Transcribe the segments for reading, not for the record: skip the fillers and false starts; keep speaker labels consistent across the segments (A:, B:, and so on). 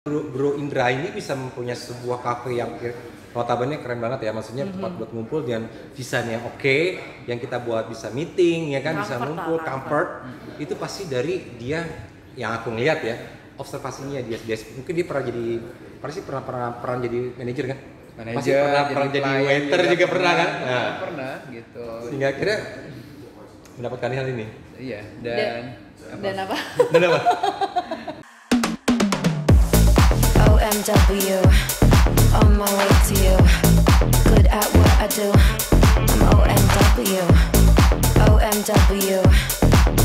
A: Bro Indra ini bisa mempunyai sebuah cafe yang notabene keren banget ya, maksudnya tempat buat ngumpul dengan desain yang oke, yang kita buat bisa meeting ya kan, bisa ngumpul, comfort. Itu pasti dari dia yang aku ngeliat ya, observasinya dia mungkin dia pernah jadi manajer kan? Pasti pernah jadi waiter juga pernah kan? Nah,
B: pernah gitu.
A: Sehingga akhirnya mendapatkan hal ini.
B: Iya,
C: dan apa?
A: Dan apa?
D: OMW, on my way to you. Good at what I do. I'm OMW, OMW,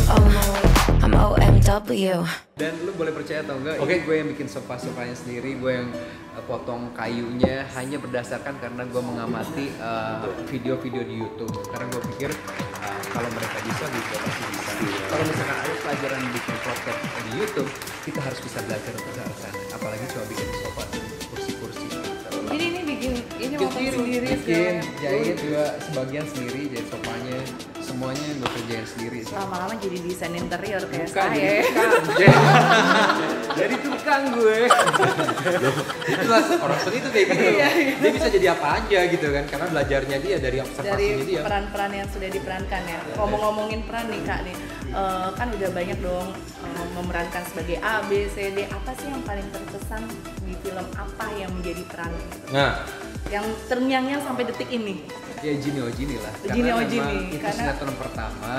D: on my way. I'm OMW.
B: Dan lu boleh percaya atau enggak,
A: Oke.
B: ini gue yang bikin sofa-sofanya sendiri, gue yang potong kayunya hanya berdasarkan karena gue mengamati video-video di YouTube. Karena gue pikir kalau mereka bisa, juga pasti bisa. Kalau misalkan ada pelajaran di podcast di YouTube, kita harus bisa belajar ke arah sana. Apalagi cuma bikin sofa dan kursi-kursi.
C: Jadi ini bikin sendiri
B: bikin,
C: segala.
B: jahit juga sebagian sendiri, jahit sofanya, semuanya gue kerjain sendiri.
C: Lama-lama jadi desain interior kayak
B: Bukan,
C: saya.
B: jadi tukang gue.
A: Itulah orang seni itu kayak gitu. Dia bisa jadi apa aja gitu kan, karena belajarnya dia dari observasinya
C: Dari
A: dia.
C: peran-peran yang sudah diperankan ya. Ngomong-ngomongin peran nih Kak nih, kan udah banyak dong memerankan sebagai A, B, C, D. Apa sih yang paling terkesan di film apa yang menjadi peran?
A: Nah,
C: Yang terngiang-ngiang sampai detik ini.
B: Ya Jini Ojini lah.
C: Jini
B: Karena
C: Ojini,
B: memang itu
C: karena-
B: sinetron pertama,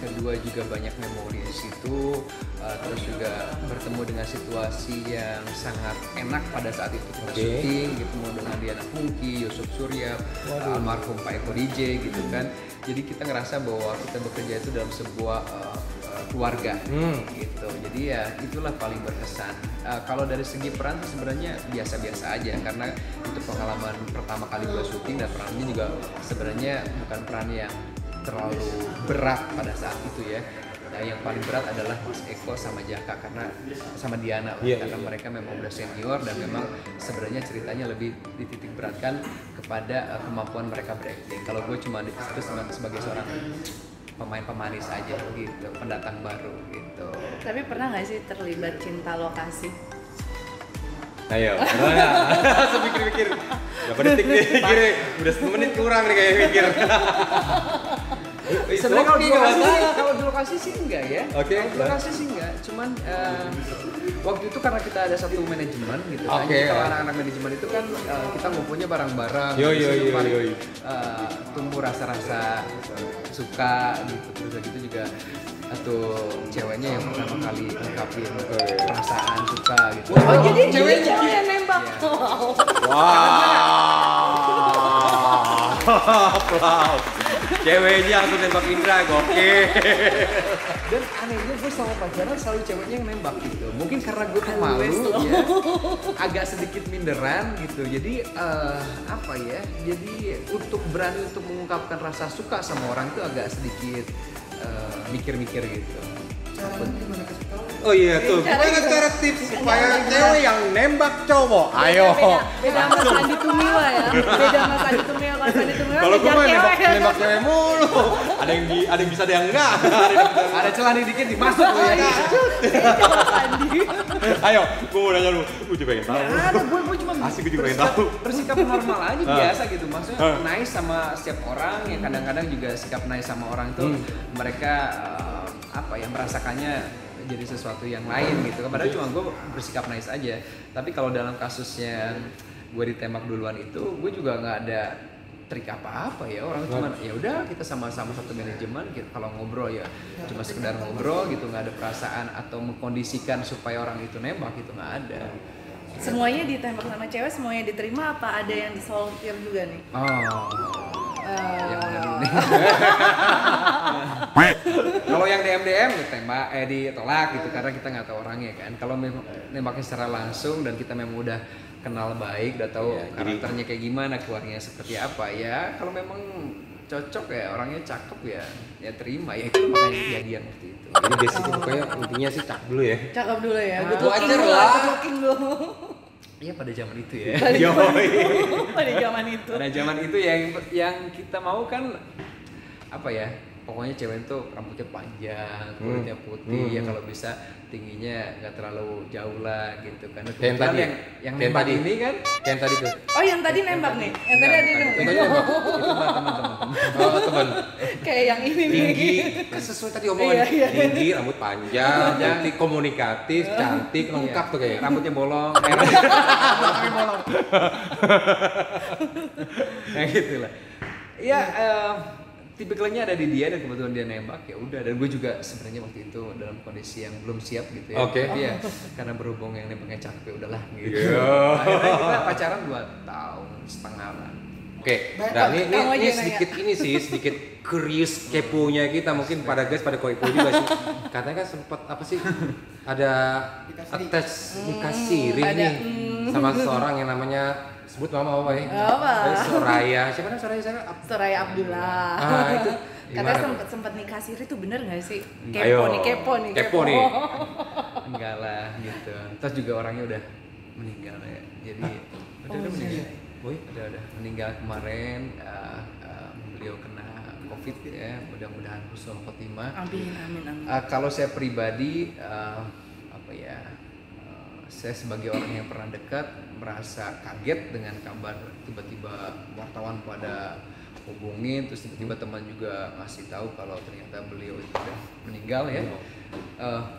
B: kedua juga banyak memori di situ, terus juga bertemu dengan situasi yang sangat enak pada saat itu kita
A: Oke.
B: syuting, gitu dengan Diana Pungki, Yusuf Surya, almarhum Pak Eko DJ gitu kan. Jadi kita ngerasa bahwa kita bekerja itu dalam sebuah keluarga gitu. Jadi ya itulah paling berkesan. Kalau dari segi peran sih sebenarnya biasa-biasa aja karena itu pengalaman pertama kali gue syuting dan perannya juga sebenarnya bukan peran yang terlalu berat pada saat itu ya. Nah, yang paling berat adalah Mas Eko sama Jaka karena sama Diana lah,
A: Iya,
B: karena
A: iya.
B: mereka memang udah senior dan memang sebenarnya ceritanya lebih dititik beratkan kepada kemampuan mereka berakting. Kalau gue cuma di situ sebagai seorang pemain pemanis aja gitu, pendatang baru gitu.
C: Tapi pernah nggak sih terlibat cinta lokasi?
A: ayo. Langsung mikir-mikir. Berapa detik nih mikirnya? Udah 1 menit kurang nih kayak mikir.
B: Sebenarnya kalau di lokasi sih enggak ya.
A: Oke.
B: Kalau di lokasi sih enggak, cuman waktu itu karena kita ada satu manajemen gitu.
A: Oke.
B: Jadi kalau anak-anak manajemen itu kan kita ngumpulnya bareng-bareng.
A: Yo,
B: Di
A: yo,
B: situ
A: yo,
B: paling,
A: yo.
B: tumbuh rasa-rasa suka gitu. Terus udah gitu juga atau ceweknya yang pertama kali ungkapin perasaan suka gitu.
C: Oh, jadi
A: ceweknya.
C: cewek yang nembak.
B: Iya.
A: Wow. Ceweknya langsung nembak Indra, gokil.
B: Dan anehnya gue sama pacaran selalu ceweknya yang nembak gitu. Mungkin karena gue pemalu
C: Always loh.
B: ya, agak sedikit minderan gitu. Jadi apa ya? Jadi untuk berani untuk mengungkapkan rasa suka sama orang itu agak sedikit mikir-mikir gitu.
A: Oh iya tuh, gimana cara tips supaya cewek yang nembak cowok? Ayo.
C: Beda sama Sandi Tumiwa ya. Beda sama Sandi Tumiwa. Kalau Sandi Tumiwa
A: Kalau gue
C: ngejar
A: mah nembak
C: cewek.
A: cewek mulu. Ada yang bisa, ada yang enggak.
B: Ada celah dikit dimasuk tuh ya.
C: Coba Sandi.
A: Ayo, gue mau nanya lu. Gue juga pengen tahu.
B: Ada gue cuma
A: Asik, gue juga pengen tahu.
B: bersikap normal aja biasa gitu. Maksudnya nice sama setiap orang yang kadang-kadang juga sikap nice sama orang itu mereka apa ya merasakannya jadi sesuatu yang lain gitu. Padahal cuma gue bersikap nice aja. Tapi kalau dalam kasusnya gue ditembak duluan itu, gue juga nggak ada trik apa-apa ya. Orang cuma ya udah kita sama-sama satu manajemen. Kalau ngobrol ya cuma sekedar ngobrol gitu, nggak ada perasaan atau mengkondisikan supaya orang itu nembak itu nggak ada.
C: Semuanya ditembak sama cewek, semuanya diterima apa ada yang disortir juga nih?
B: Yang mana dulu nih? Kalau yang DM ditembak, ditolak gitu karena kita nggak tahu orangnya kan. Kalau nembaknya secara langsung dan kita memang udah kenal baik, udah tahu karakternya kayak gimana, keluarnya seperti apa ya. Kalau memang cocok ya, orangnya cakep ya terima ya itu makanya kejadian waktu itu.
A: Jadi basicnya pokoknya intinya sih cak dulu ya.
C: Cakep dulu ya. Good
A: wajar
C: looking dulu,
A: lah.
C: good looking dulu.
B: Iya pada zaman itu ya.
C: Pada zaman itu.
B: Pada zaman itu yang kita mau kan apa ya? pokoknya cewek itu rambutnya panjang, kulitnya putih, ya kalau bisa tingginya nggak terlalu jauh lah gitu kan.
A: Yang tadi,
B: yang nembak ini kan,
A: yang tadi tuh.
C: Oh yang tadi nembak nih, yang tadi ada nembak.
A: Yang tadi nembak.
B: itu mah teman-teman.
A: Oh teman.
C: Kayak yang ini nih.
A: Tinggi, kan sesuai tadi omongan. Tinggi, rambut panjang, putih, komunikatif, cantik, lengkap tuh kayaknya.
B: Rambutnya bolong, rambutnya bolong. Nah gitulah. Ya tipikalnya ada di dia dan kebetulan dia nembak, ya udah. Dan gue juga sebenarnya waktu itu dalam kondisi yang belum siap gitu ya.
A: Oke.
B: Tapi ya karena berhubung yang nembaknya cakep, ya udahlah gitu.
A: Yeah.
B: Akhirnya kita pacaran 2 tahun setengah lah.
A: Oke, nah ini sedikit curious keponya kita mungkin pada guys pada kepo juga sih. Katanya kan sempat apa sih ada attach nikah siri nih sama seorang yang namanya sebut mama apa ya?
C: Apa?
A: Soraya. Siapa namanya Soraya?
C: Soraya Abdullah.
A: Ah itu.
C: Katanya sempat nikah siri tuh bener nggak sih?
A: Ayo,
C: Kepo nih.
B: Enggak lah gitu. Terus juga orangnya udah meninggal ya. Jadi udah meninggal. Udah meninggal kemarin. Beliau kena COVID ya. Mudah-mudahan husnul khotimah.
C: Amin.
B: Kalau saya pribadi saya sebagai orang yang pernah dekat merasa kaget dengan kabar tiba-tiba wartawan pada hubungin, terus tiba-tiba teman juga ngasih tahu kalau ternyata beliau itu udah meninggal ya.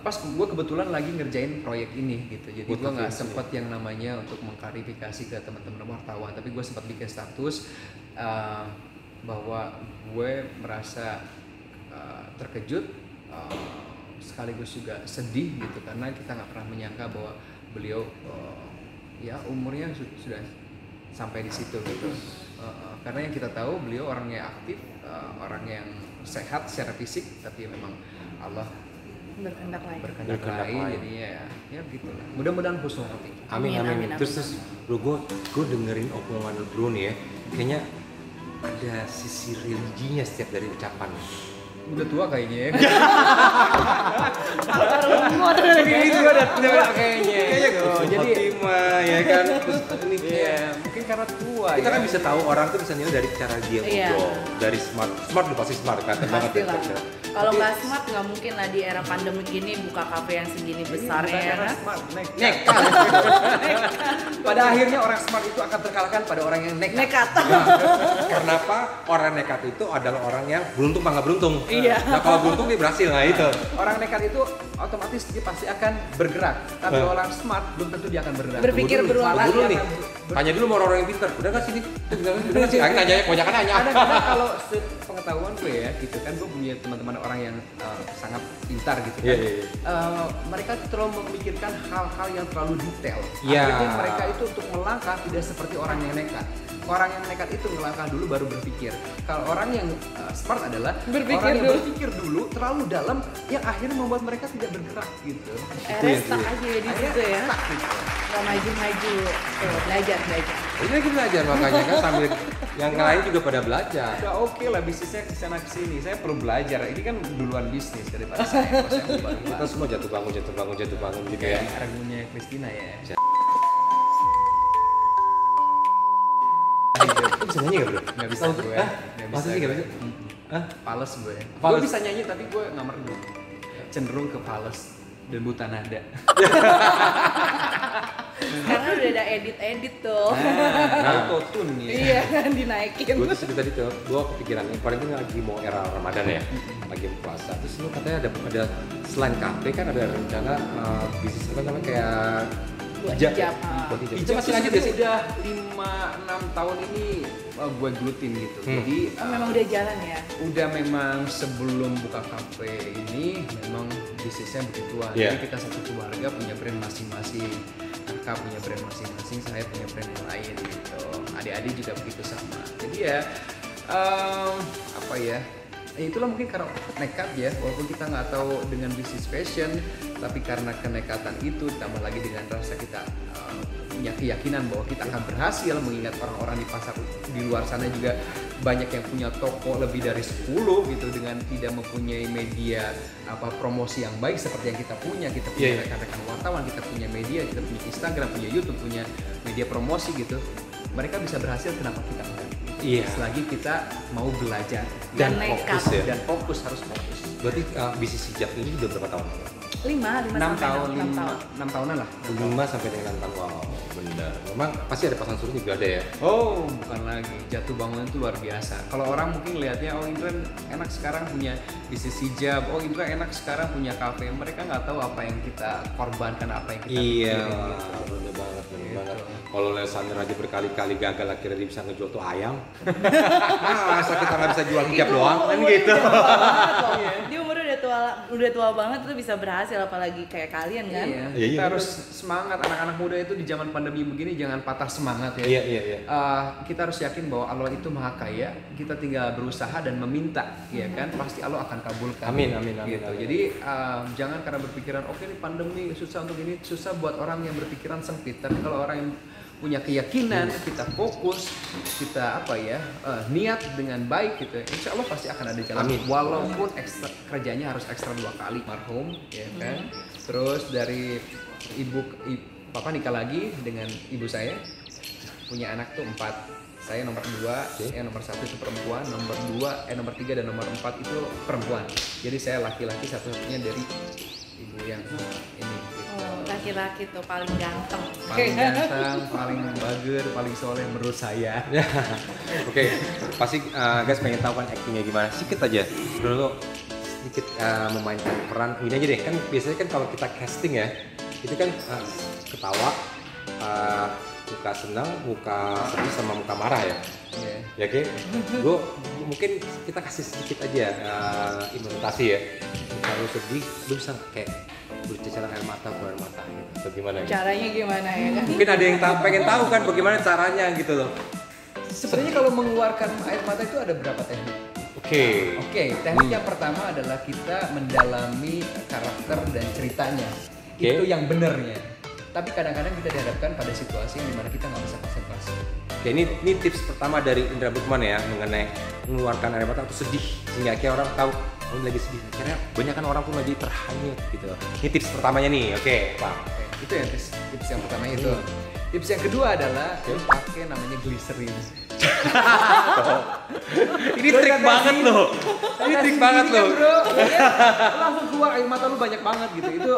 B: Pas gue kebetulan lagi ngerjain proyek ini gitu, jadi gue nggak sempat yang namanya untuk mengklarifikasi ke teman-teman wartawan, tapi gue sempat bikin status bahwa gue merasa terkejut sekaligus juga sedih gitu, karena kita nggak pernah menyangka bahwa beliau ya umurnya sudah sampai di situ gitu. Karena yang kita tahu beliau orangnya aktif, orang yang sehat secara fisik, tapi memang Allah
C: berkehendak
B: lain jadinya ya begitulah. Mudah-mudahan husnul khotimah.
A: Amin. Terus bro, gue dengerin omongan bro nih ya, kayaknya ada sisi religinya setiap dari ucapan.
B: Udah tua kayaknya ya.
A: Itu udah tua kayaknya.
B: Jadi
A: ya kan. Terus ini
B: mungkin karena tua.
A: Kita kan bisa tahu orang tuh bisa nilai dari cara dia ngobrol, dari smart udah pasti smart kan banget ya.
C: Kalau nggak smart nggak mungkin lah di era pandemi gini buka kafe yang segini besar ya kan.
B: Nekat. Pada akhirnya orang smart itu akan terkalahkan pada orang yang nekat.
A: Karena apa? Orang nekat itu adalah orang yang beruntung apa nggak beruntung.
C: Iya.
A: Nah kalau beruntung dia berhasil, nah itu.
B: Orang nekat itu otomatis dia pasti akan bergerak. Tapi orang smart belum tentu dia akan bergerak.
C: Berpikir berulang
A: dulu nih. Tanya dulu sama orang yang pintar. Udah nggak sini? Udah nggak sih? Akhirnya nanya, kebanyakan nanya.
B: Kadang-kadang kalau pengetahuan gue ya, gitu kan, gue punya teman-teman orang yang sangat pintar gitu kan. Mereka terlalu memikirkan hal-hal yang terlalu detail. Akhirnya mereka itu untuk melangkah tidak seperti orang yang nekat. Orang yang nekat itu melangkah dulu baru berpikir. Kalau orang yang smart adalah orang yang berpikir dulu terlalu dalam, yang akhirnya membuat mereka tidak bergerak gitu.
C: Stuck aja di situ ya. Gak maju-maju. Belajar.
A: Ini lagi belajar makanya kan sambil yang lain juga pada belajar.
B: Udah oke lah bisnisnya kesana kesini. Saya perlu belajar. Ini kan duluan bisnis daripada saya.
A: Kita semua jatuh bangun gitu ya.
B: Lagunya Christina ya.
A: Bisa nyanyi nggak bro?
B: Nggak bisa gue.
A: Masa sih nggak bisa?
B: Pales gue. Gue bisa nyanyi tapi gue nggak merdu. Cenderung ke pales dan buta nada.
C: Karena udah ada edit tuh.
B: Auto-tune ya.
C: Iya kan dinaikin.
A: Gue tuh tadi tuh, gue kepikiran ini paling ini lagi mau era Ramadan ya, lagi puasa. Terus lu katanya ada selain kafe kan ada rencana bisnis apa namanya kayak
C: hijab.
A: Itu masih lanjut ya sih?
B: Udah 5-6 tahun ini gue gelutin gitu. Jadi
C: memang udah jalan ya?
B: Udah memang sebelum buka kafe ini memang bisnisnya begituan. Jadi kita satu keluarga punya brand masing-masing. Kakak punya brand masing-masing, saya punya brand yang lain gitu. Adik-adik juga begitu sama. Jadi ya itulah mungkin karena nekat ya, walaupun kita nggak tahu dengan bisnis fashion, tapi karena kenekatan itu ditambah lagi dengan rasa kita punya keyakinan bahwa kita akan berhasil, mengingat orang-orang di pasar di luar sana juga banyak yang punya toko lebih dari 10 gitu dengan tidak mempunyai media promosi yang baik seperti yang kita punya rekan-rekan wartawan, kita punya media, kita punya Instagram, punya YouTube, punya media promosi gitu. Mereka bisa berhasil, kenapa kita enggak?
A: Iya.
B: Selagi kita mau belajar
A: Dan
C: nekat.
A: fokus ya.
B: dan fokus, harus fokus.
A: Berarti bisnis hijab ini udah berapa tahun?
C: 5 sampai 6 tahun.
B: 6 tahunan lah.
A: 5 sampai dengan 6 tahun. Wow, benar. Memang pasti ada pasang surut juga ada ya.
B: Oh, bukan lagi. Jatuh bangun itu luar biasa. Kalau orang mungkin lihatnya, oh Indra enak sekarang punya bisnis hijab, oh Indra enak sekarang punya kafe. Mereka nggak tahu apa yang kita korbankan, apa yang kita
A: Iya,
B: pikirin gitu.
A: bener banget, bener
B: Gitu.
A: banget. Kalau Lesander aja berkali-kali gagal, akhirnya dia bisa ngejual tuh ayam. Masa kita nggak bisa jual hijab
C: Itu
A: doang kan
C: umurnya
A: gitu?
C: udah tua banget loh. Dia umurnya udah tua banget tuh bisa berhasil, apalagi kayak kalian kan.
B: Iya,
A: Iya,
B: kita
A: iya,
B: harus semangat. Anak-anak muda itu di zaman pandemi begini jangan patah semangat ya.
A: Iya, iya, iya.
B: Kita harus yakin bahwa Allah itu maha kaya. Kita tinggal berusaha dan meminta, ya kan? Pasti Allah akan kabulkan.
A: Amin, amin, amin,
B: Gitu.
A: amin.
B: Jadi jangan karena berpikiran, oke ini pandemi susah untuk ini, susah buat orang yang berpikiran sempit. Tapi kalau orang yang punya keyakinan, kita fokus, kita niat dengan baik gitu, insya Allah pasti akan ada jalan.
A: Amin.
B: Walaupun kerjanya harus ekstra 2 kali, marhum, ya kan. Terus dari papa nikah lagi dengan ibu saya, punya anak tuh 4. Saya nomor 2, yang nomor 1 itu perempuan, nomor 3 dan nomor 4 itu perempuan. Jadi saya laki-laki satu-satunya dari ibu yang ini.
C: Oh, laki-laki tuh paling ganteng.
B: Paling ganteng, paling bager, paling soleh menurut saya.
A: Oke, pasti guys pengen tahu kan actingnya gimana. Sedikit aja, dulu sedikit memainkan peran. Ini aja deh, kan biasanya kan kalau kita casting ya, itu kan ketawa, muka senang, muka sedih sama muka marah ya.
B: Iya.
A: Ya oke, gue mungkin kita kasih sedikit aja implementasi ya. Muka lu sedih, lu bisa kayak berceceran air mata, keluar mata gitu. Atau gimana gitu.
C: Caranya gimana ya kan?
A: Mungkin ada yang pengen tahu kan bagaimana caranya gitu loh.
B: Sebenarnya kalau mengeluarkan air mata itu ada berapa teknik? Oke, teknik yang pertama adalah kita mendalami karakter dan ceritanya.
A: Oke.
B: Itu yang benernya. Tapi kadang-kadang kita dihadapkan pada situasi yang dimana kita nggak bisa konsentrasi.
A: Oke, ini tips pertama dari Indra Bruggman ya mengenai mengeluarkan air mata atau sedih, sehingga akhirnya orang tahu oh ini lagi sedih. Akhirnya banyak kan orang pun lagi terhanyut gitu. Ini tips pertamanya nih, oke Pak.
B: Oke, itu yang tips yang pertama itu. Tips yang kedua adalah pakai namanya glycerin.
A: Ini trik banget loh. Ini trik banget loh.
B: Bro. Langsung keluar air mata lu banyak banget gitu. Itu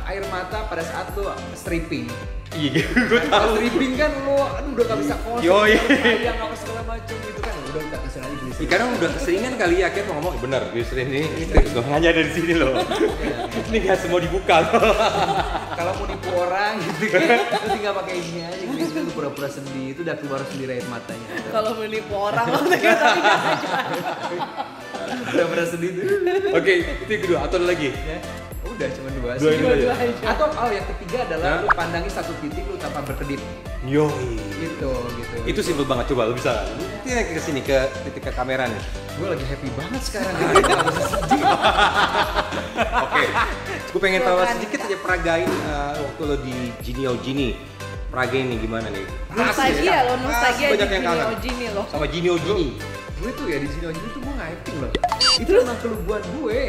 B: air mata pada saat lu stripping.
A: Iya, gue
B: Kalau
A: tahu.
B: stripping kan lu udah gak bisa
A: Yoi.
B: sayang apa segala macam gitu kan. Udah kita kasih lagi glycerin.
A: Karena udah keseringan kali ya, akhirnya mau ngomong, bener, glycerin ini trik gue hanya dari sini loh. Ini gak semua dibuka loh.
B: Kalau mau nipu orang gitu kan, lu tinggal pakai ini aja glycerin, lu pura-pura sedih, itu udah keluar sendiri air matanya.
C: Kalau menipu orang maksudnya tapi nggak aja.
B: Pura-pura sedih tuh.
A: Oke, itu yang kedua, atau ada lagi?
B: Ya, udah cuma 2
A: Dua
B: sih.
A: ini aja.
B: Atau yang ketiga adalah
A: Hah?
B: lu pandangi satu titik lu tanpa berkedip.
A: Yoi.
B: Gitu.
A: Itu simpel banget, coba lu bisa. Ini ke sini ke titik ke kamera nih.
B: Gue lagi happy banget sekarang. Gue gak bisa sedih.
A: Oke, gue pengen tahu sedikit aja peragain waktu lo di Jinio Jini. Peragain nih gimana nih?
C: Nostalgia loh, nostalgia
A: Pasti
C: di
A: banyak yang
C: Jinio
A: kangen.
C: Jini loh.
A: Sama Jinio Jini.
B: Gue tuh ya di sini aja tuh gue nggak acting loh. Itu emang keluguan gue.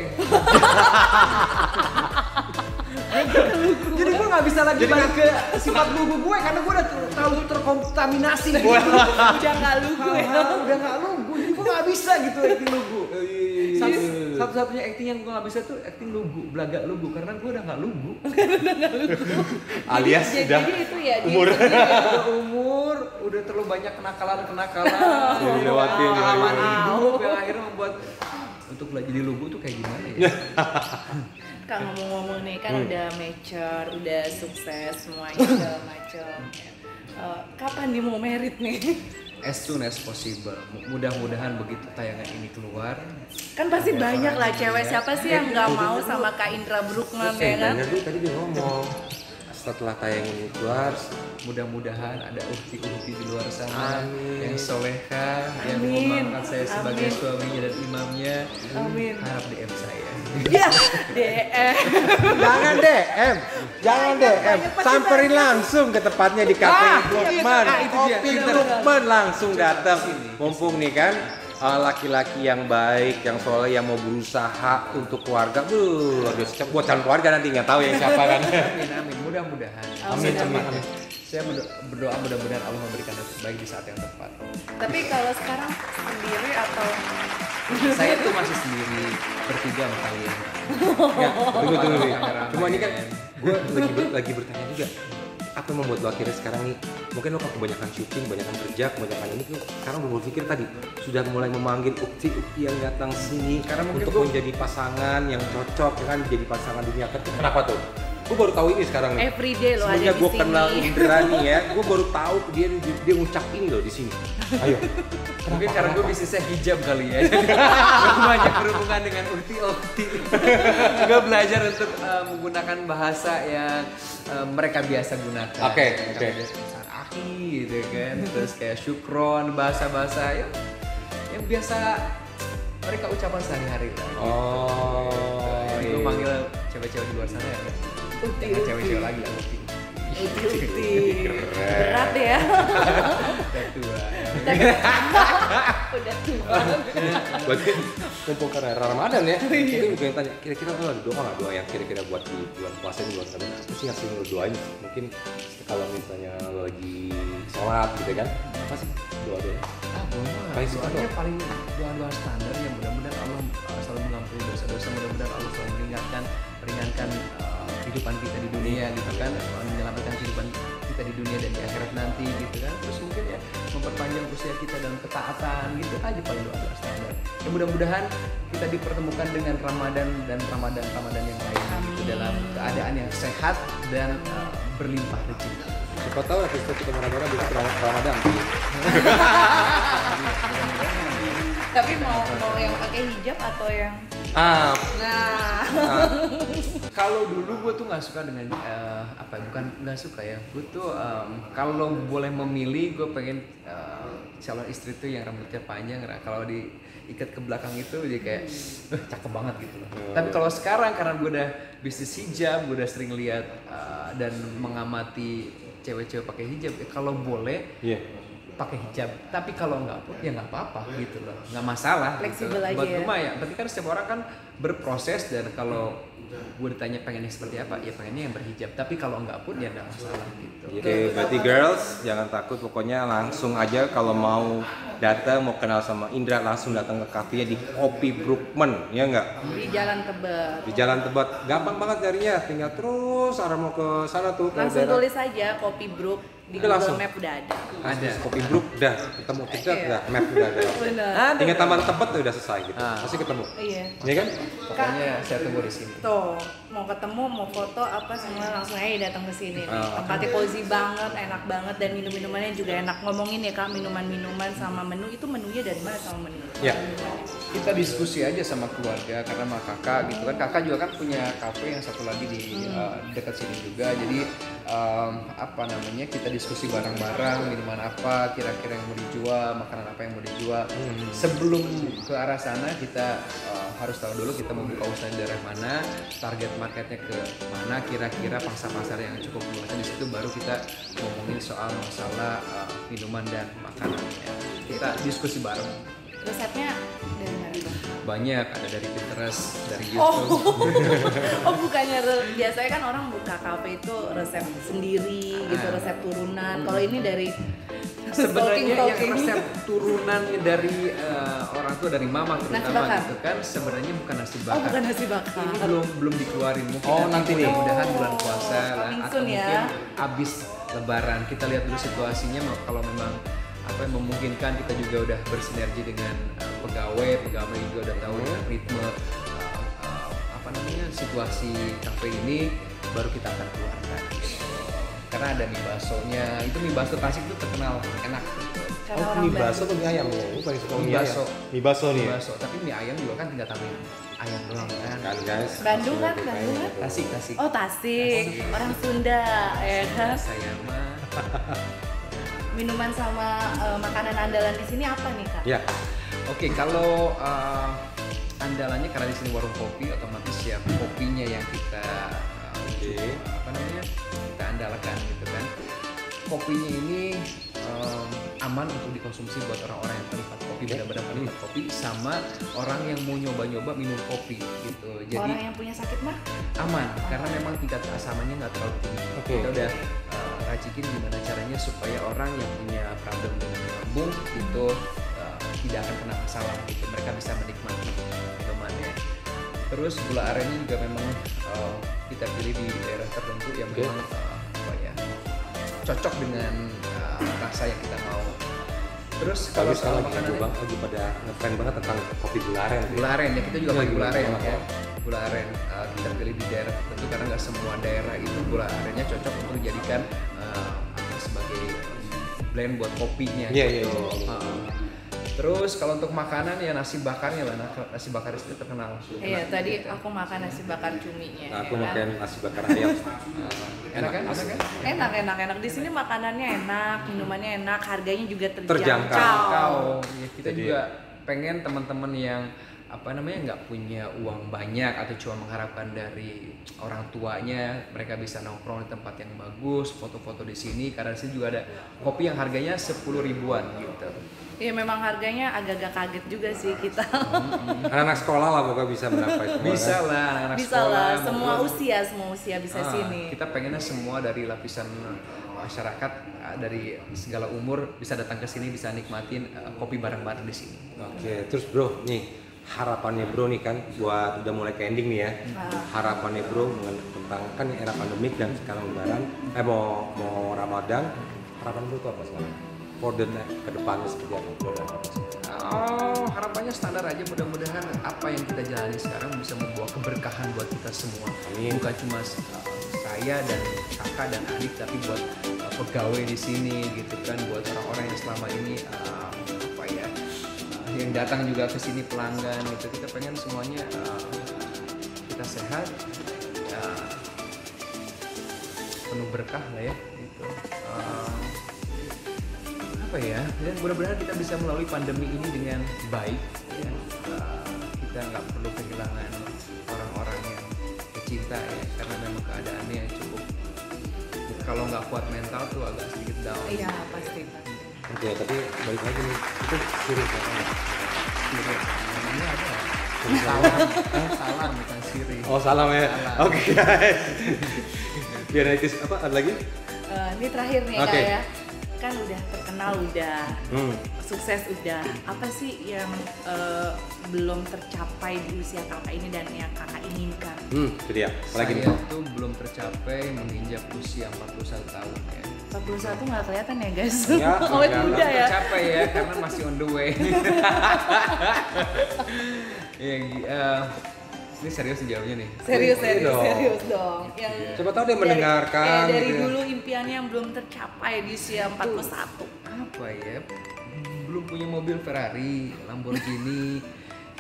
B: Jadi gue nggak bisa lagi balik ke sifat lugu gue karena gue udah terlalu terkontaminasi. Gitu.
C: Udah nggak lugu ya.
B: Udah nggak lugu, jadi gue nggak bisa gitu acting lugu. Satu-satunya acting yang gue nggak bisa tuh acting lugu, belagak lugu karena gue udah nggak lugu.
A: Alias
C: Jadi
A: udah
C: itu ya dia
A: umur.
C: sendiri ya.
B: Udah umur, udah terlalu banyak kenakalan-kenakalan,
A: Dilewatin,
B: pengalaman
A: dilewatin.
B: hidup yang akhirnya membuat untuk belajar jadi lugu tuh kayak gimana ya?
C: Kak ngomong-ngomong nih kan udah mature, udah sukses semuanya segala macem. Kapan nih mau merit nih?
B: As soon as possible. Mudah-mudahan begitu tayangan ini keluar.
C: Kan pasti banyak lah cewek, siapa sih yang nggak mau sama Kak Indra Bruggman ya kan?
A: Dengar dulu tadi dia ngomong. Setelah tayang ini keluar,
B: Mudah-mudahan ada ukti-ukti di luar sana
A: Amin.
B: yang soleha, yang
C: Amin.
B: mengangkat saya sebagai
C: Amin.
B: suaminya dan imamnya.
C: Amin.
B: Harap DM saya.
C: Ya, DM.
A: jangan DM, jangan DM, samperin langsung ke tempatnya di Cafe Bruggman,
B: itu dia.
A: Kopi Bruggman langsung datang. Mumpung nih kan laki-laki yang baik, yang soleh, yang mau berusaha untuk keluarga, luar biasa. Buat calon keluarga nanti nggak tahu ya siapa kan.
B: Amin, amin. Mudah-mudahan.
C: Amin, amin.
B: saya berdoa mudah-mudahan Allah memberikan yang terbaik di saat yang tepat.
C: Tapi kalau sekarang sendiri atau
B: Saya tuh masih sendiri bertiga sama kalian.
A: Ya, tunggu.
B: Kameramen.
A: Cuma ini kan gue lagi bertanya juga. Apa yang membuat lo akhirnya sekarang nih? Mungkin lo kebanyakan syuting, kebanyakan kerja, kebanyakan ini tuh sekarang udah berpikir tadi sudah mulai memanggil ukti yang datang sini
B: Karena mungkin
A: untuk menjadi pasangan yang cocok, ya kan jadi pasangan dunia ketiga. Kenapa tuh? Gue baru tahu ini sekarang nih.
C: everyday lo ada
A: Semenjak
C: di
A: gue
C: sini.
A: kenal Indra nih ya, gue baru tahu dia ngucap ini loh di sini. Ayo.
B: Mungkin karena gue bisnisnya hijab kali ya. Gue banyak berhubungan dengan ukti. Gue belajar untuk menggunakan bahasa yang mereka biasa gunakan.
A: Oke.
B: Besar aki gitu kan. Terus kayak syukron, bahasa-bahasa yang biasa mereka ucapan sehari-hari lah.
A: Oh.
B: Gue manggil cewek-cewek di luar sana ya.
C: Ukti,
B: Jangan
C: ukti.
B: cewek-cewek lagi lah ukti.
C: Ukti. Berat ya.
B: Udah tua.
C: Udah tua.
A: Berarti mumpung karena Ramadan ya, mungkin gue yang tanya, kira-kira lo ada doa nggak, doa yang kira-kira buat di bulan puasa ini, bulan Ramadan, apa sih yang sering lo doain? Mungkin kalau misalnya lo lagi sholat gitu kan, apa sih doa-doanya? Paling suka
B: Soalnya
A: doa.
B: paling doa-doa standar yang mudah-mudahan Allah selalu mengampuni dosa-dosa, mudah-mudahan Allah selalu meringankan kehidupan kita di dunia gitu kan, menyelamatkan kehidupan kita di dunia dan di akhirat nanti gitu kan. Terus mungkin ya memperpanjang usia kita dalam ketaatan gitu aja paling doa-doa standar. Ya mudah-mudahan kita dipertemukan dengan Ramadan dan Ramadan yang lain gitu, dalam keadaan yang sehat dan berlimpah rezeki.
A: Siapa tahu episode kita Ramadan bisa Ramadan.
C: Tapi mau yang pakai hijab atau yang
A: Ah,
C: nah
B: Kalau dulu gue tuh nggak suka dengan bukan nggak suka ya, gue tuh kalau boleh memilih gue pengen calon istri tuh yang rambutnya panjang, kalau diikat ke belakang itu jadi kayak cakep banget gitu loh. Tapi kalau sekarang karena gue udah bisnis hijab, gue udah sering lihat dan mengamati cewek-cewek pakai hijab, kalau boleh
A: iya.
B: pakai hijab, tapi kalau nggak pun ya nggak apa-apa gitu loh, nggak masalah.
C: Fleksibel
B: gitu.
C: aja
B: Buat
C: ya.
B: rumah ya, berarti kan setiap orang kan berproses, dan kalau gue ditanya pengennya seperti apa, ya pengennya yang berhijab, tapi kalau nggak pun ya nggak masalah gitu.
A: Oke, berarti girls jangan takut, pokoknya langsung aja kalau mau datang, mau kenal sama Indra, langsung datang ke kafenya di Kopi Brookman, ya nggak?
C: di Jalan Tebet.
A: Di Jalan Tebet, gampang banget nyarinya, tinggal terus arah mau ke sana tuh ke
C: Langsung
A: daerah.
C: tulis aja Kopi Brook di
A: Udah
C: Google
A: langsung.
C: Map udah ada.
B: Ada.
A: Kopi Brook udah ketemu kita,
C: Iya.
A: udah map udah ada.
C: Bener.
A: Tinggal Taman Tebet tuh udah selesai gitu,
B: Ah.
A: pasti ketemu.
C: Iya.
A: Iya kan?
B: Pokoknya saya tunggu di sini.
C: Tuh, mau ketemu, mau foto apa semua langsung aja datang ke sini. nih.
A: Ah.
C: Tempatnya cozy banget, enak banget, dan minum-minumannya juga enak. Ngomongin ya Kak, minuman-minuman sama menu, itu menunya dari mana sama menu?
A: Ya.
B: Kita diskusi aja sama keluarga, karena sama kakak gitu kan. Kakak juga kan punya kafe yang satu lagi di dekat sini juga. Jadi kita diskusi bareng-bareng, minuman apa kira-kira yang mau dijual, makanan apa yang mau dijual. Sebelum ke arah sana kita harus tahu dulu kita mau buka usaha di daerah mana, target marketnya ke mana, kira-kira pangsa pasar yang cukup luas. Di situ baru kita ngomongin soal masalah minuman dan makanan. Ya. Kita diskusi bareng.
C: Resepnya dari mana Bang?
B: Banyak, ada dari Pinterest, dari
C: Oh,
B: YouTube.
C: oh bukannya biasanya kan orang buka kafe itu resep sendiri gitu,
B: Ah.
C: resep turunan. Kalau ini dari
B: Sebenarnya yang
C: talking.
B: resep turunannya dari orang tua, dari mama
C: Nasi
B: terutama
C: bakar.
B: gitu kan, sebenarnya bukan nasi
C: Oh,
B: bakar.
C: bukan nasi bakar.
B: Ini belum dikeluarin, mungkin
A: Oh, nanti nih.
B: mudah-mudahan
C: Oh,
B: bulan puasa lah,
C: coming
B: atau
C: soon
B: mungkin
C: ya.
B: abis lebaran. Kita lihat dulu situasinya, kalau memang apa yang memungkinkan, kita juga udah bersinergi dengan pegawai juga udah tahu dengan ritme situasi kafe ini, baru kita akan keluarkan. Karena ada mie baksonya, itu mie bakso Tasik itu terkenal enak.
C: Karena
A: Oh,
C: orang
A: mie bakso
C: Bandung.
A: atau mie ayam ya? Gue paling suka
B: Mie
A: mie
B: bakso.
A: ayam. Mie bakso nih.
B: Mie bakso, tapi mie ayam juga kan tinggal tambahin ayam doang kan.
A: Kan guys.
C: Bandung kan,
A: Langsung
C: Bandung
A: kayak
C: kan?
A: gitu.
B: Tasik.
C: Oh Tasik, orang Sunda ya kan.
B: Saya mah.
C: Minuman sama makanan andalan di sini apa nih Kak?
A: Ya.
B: Oke, kalau andalannya karena di sini warung kopi, otomatis ya kopinya yang kita kita andalkan gitu kan. Kopinya ini aman untuk dikonsumsi buat orang-orang yang penikmat kopi, benar-benar penikmat kopi, sama orang yang mau nyoba-nyoba minum kopi gitu. Jadi
C: Orang yang punya sakit mah?
B: aman karena memang tingkat asamannya nggak terlalu tinggi.
A: Oke.
B: Kita udah racikin gimana caranya supaya orang yang punya problem dengan lambung itu tidak akan kena masalah gitu. Mereka bisa menikmati minumannya. Terus gula arennya juga memang kita pilih di daerah tertentu yang memang cocok dengan rasa yang kita mau. Terus kalau soal makanan
A: lagi pada ngefans banget tentang kopi gula aren.
B: Gula aren ya, kita juga pakai gula aren ya. Gula aren kita pilih di daerah tertentu karena nggak semua daerah itu gula arennya cocok untuk dijadikan sebagai blend buat kopinya.
A: Iya.
B: Terus kalau untuk makanan ya nasi bakarnya lah, nasi bakar itu terkenal.
C: Iya, tadi aku makan nasi bakar cuminya.
A: Aku makan nasi bakar ayam.
B: Enak kan?
C: Enak. Di sini makanannya enak, minumannya enak, harganya juga
A: Terjangkau.
C: terjangkau.
B: Ya, kita juga pengen teman-teman yang nggak punya uang banyak atau cuma mengharapkan dari orang tuanya, mereka bisa nongkrong di tempat yang bagus, foto-foto di sini. Karena di sini juga ada kopi yang harganya 10 ribuan gitu.
C: Iya, memang harganya agak-agak kaget juga sih kita.
A: Anak-anak sekolah lah pokoknya bisa mendapat semua.
B: Bisa lah, anak
C: Bisa
B: sekolah.
C: lah, semua usia bisa sini.
B: Kita pengennya semua dari lapisan masyarakat, dari segala umur bisa datang ke sini, bisa nikmatin kopi bareng-bareng di sini.
A: Oke, terus bro, nih harapannya bro nih kan buat udah mulai ke ending nih ya. Harapannya bro tentang kan era pandemik dan sekarang lebaran, mau Ramadan, harapan bro itu apa sekarang? For the ke depannya seperti apa bro?
B: Harapannya standar aja, mudah-mudahan apa yang kita jalani sekarang bisa membawa keberkahan buat kita semua.
A: Amin.
B: Bukan cuma saya dan kakak dan adik, tapi buat pegawai di sini gitu kan, buat orang-orang yang selama ini yang datang juga ke sini pelanggan gitu. Kita pengen semuanya kita sehat, penuh berkah lah ya gitu. Dan mudah-mudahan kita bisa melalui pandemi ini dengan baik ya. Kita nggak perlu kehilangan orang-orang yang tercinta ya, karena memang keadaannya cukup, kalau nggak kuat mental tuh agak sedikit down.
C: Iya, pasti.
A: Oke, tapi balik lagi nih, itu siri katanya.
B: Siri, namanya apa? Salam bukan siri.
A: Oh salam ya. Oke guys. Biar netis apa ada lagi?
C: Ini terakhir nih
A: Oke.
C: Kak ya. Kan udah terkenal, udah sukses, udah apa sih yang belum tercapai di usia kakak ini dan yang kakak inginkan?
A: Itu dia. Apalagi nih?
B: Saya tuh belum tercapai menginjak usia 41 tahun ya.
C: 41 nggak kelihatan ya guys?
A: Ya,
C: Awet
A: ya.
C: muda ya.
B: Tercapai ya, karena masih on the way. Ini serius jawabnya nih.
C: Serius dong. Yang
A: Coba tahu dia mendengarkan
C: dari
A: gitu ya.
C: dulu impiannya yang belum tercapai di usia 41.
B: Apa ya? Belum punya mobil Ferrari, Lamborghini.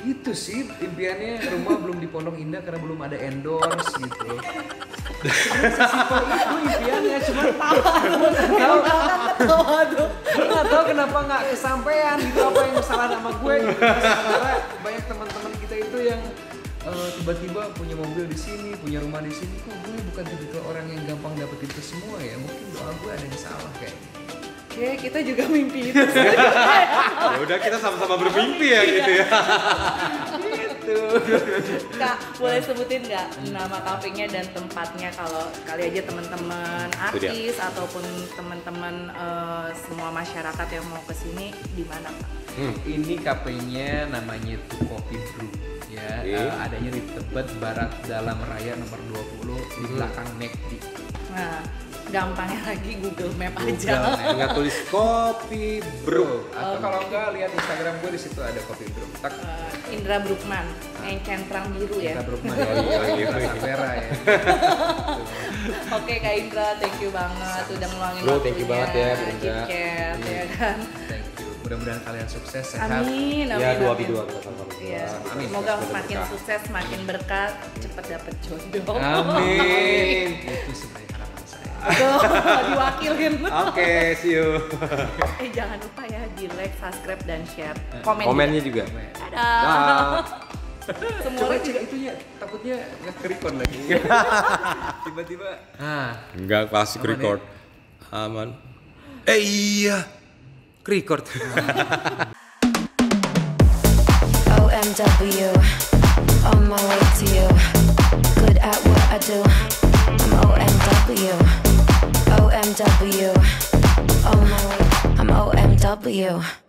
B: Itu sih impiannya. Rumah belum di Pondok Indah karena belum ada endorse gitu. Sesimpel itu impiannya, cuma nggak tahu kenapa nggak kesampaian gitu, apa yang salah sama gue gitu. Karena banyak teman-teman kita itu yang tiba-tiba punya mobil di sini, punya rumah di sini. Kok gue bukan tipikal orang yang gampang dapetin itu semua ya? Mungkin doa gue ada yang salah kayaknya.
C: Oke, kita juga mimpi itu.
A: Ya udah kita sama-sama bermimpi ya gitu ya.
B: Gitu.
C: Kak, boleh sebutin nggak nama kafenya dan tempatnya kalau kali aja teman-teman artis ataupun teman-teman semua masyarakat yang mau kesini di mana Kak?
B: Ini kafenya namanya tuh Coffee Brew ya. Adanya di Tebet Barat Dalam Raya nomor 20 di belakang McD.
C: Nah, gampangnya lagi Google Map aja.
A: Tinggal tulis kopi bro.
B: Atau kalau enggak lihat Instagram gue di situ ada Coffee Brew. Tak.
C: Indra Brukman, yang centang biru ya.
B: Kita Brukman ya, rasa merah ya.
C: Oke Kak Indra, thank you banget udah ngeluangin
A: Bro,
C: waktunya.
A: thank you banget ya, Bro Indra.
C: Chit-chat, ya kan.
B: Thank you. Mudah-mudahan kalian sukses, sehat.
C: Amin, amin.
A: Ya dua
C: amin.
A: kita sama-sama.
C: Iya,
B: Amin.
C: semoga
A: Semoga
C: makin
A: berkah.
C: sukses, makin berkat, cepet dapet jodoh.
B: Amin. Itu sebenarnya harapan saya.
C: Tuh, diwakilin.
A: Oke, see you.
C: Jangan lupa ya di like, subscribe, dan share.
A: Komennya juga.
C: Dadah.
A: Dah.
C: Semua
B: Coba
C: orang
B: cek itunya, takutnya nggak ke-record lagi. Tiba-tiba.
A: Enggak klasik
B: Aman
A: record. Aman. Iya. Record.
D: OMW, on my way to you. Good at what I do. I'm OMW. OMW. On my way, I'm OMW.